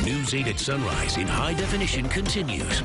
News 8 at Sunrise in high definition continues.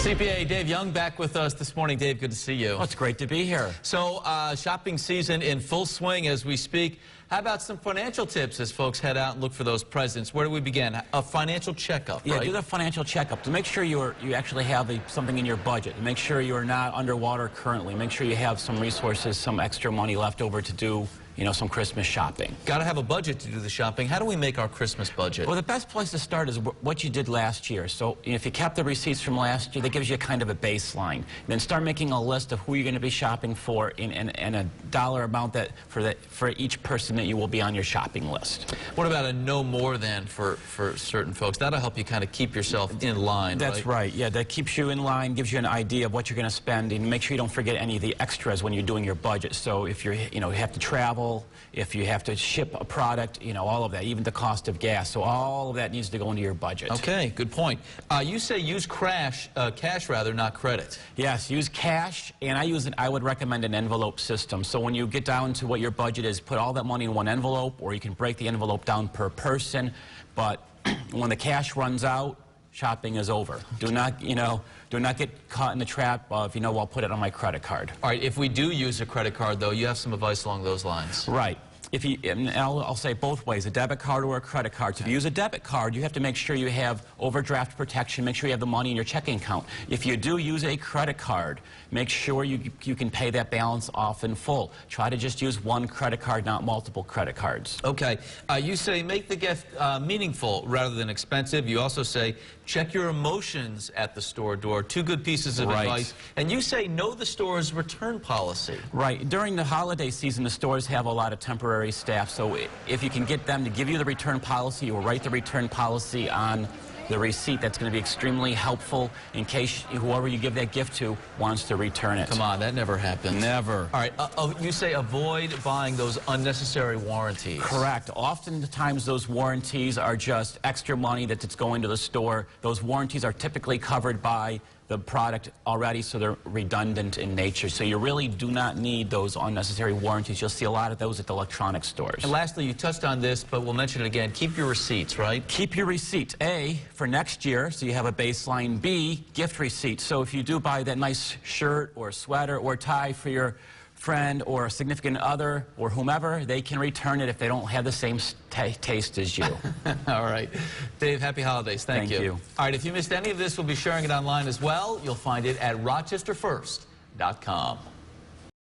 CPA Dave Young back with us this morning. Dave, good to see you. Well, it's great to be here. So, shopping season in full swing as we speak. How about some financial tips as folks head out and look for those presents? Where do we begin? A financial checkup, yeah, right? Do the financial checkup to make sure you actually have something in your budget. To make sure you're not underwater currently. Make sure you have some resources, some extra money left over to do, some Christmas shopping. Got to have a budget to do the shopping. How do we make our Christmas budget? Well, the best place to start is what you did last year. So if you kept the receipts from last year, that gives you kind of a baseline. Then start making a list of who you're going to be shopping for and a dollar amount for each person that you will be on your shopping list. What about a no more than for certain folks? That'll help you kind of keep yourself in line, That's right. Yeah, that keeps you in line, gives you an idea of what you're going to spend, and make sure you don't forget any of the extras when you're doing your budget. So if you have to travel, if you have to ship a product, all of that, even the cost of gas. So all of that needs to go into your budget. Okay, good point. You say use cash rather, not credit. Yes, use cash, and I would recommend an envelope system. So when you get down to what your budget is, put all that money in one envelope, or you can break the envelope down per person. But when the cash runs out, shopping is over. Do not get caught in the trap of, I'll put it on my credit card. All right, if we do use a credit card, though, you have some advice along those lines. Right. And I'll say both ways, a debit card or a credit card. So if you use a debit card, you have to make sure you have overdraft protection, make sure you have the money in your checking account. If you do use a credit card, make sure you can pay that balance off in full. Try to just use one credit card, not multiple credit cards. Okay. You say make the gift meaningful rather than expensive. You also say check your emotions at the store door. Two good pieces of advice. And you say know the store's return policy. Right. During the holiday season, the stores have a lot of temporary staff, so if you can get them to give you the return policy or write the return policy on the receipt, that's going to be extremely helpful in case whoever you give that gift to wants to return it. Come on, that never happens. Never. All right, you say avoid buying those unnecessary warranties. Correct. Oftentimes those warranties are just extra money that's going to the store. Those warranties are typically covered by the product already, so they're redundant in nature. So you really do not need those unnecessary warranties. You'll see a lot of those at the electronic stores. And lastly, you touched on this, but we'll mention it again. Keep your receipts, right? Keep your receipts. A, for next year, so you have a baseline. B, gift receipts. So if you do buy that nice shirt or sweater or tie for your friend or a significant other or whomever, they can return it if they don't have the same taste as you. All right. Dave, happy holidays. Thank you. All right, if you missed any of this, we'll be sharing it online as well. You'll find it at rochesterfirst.com.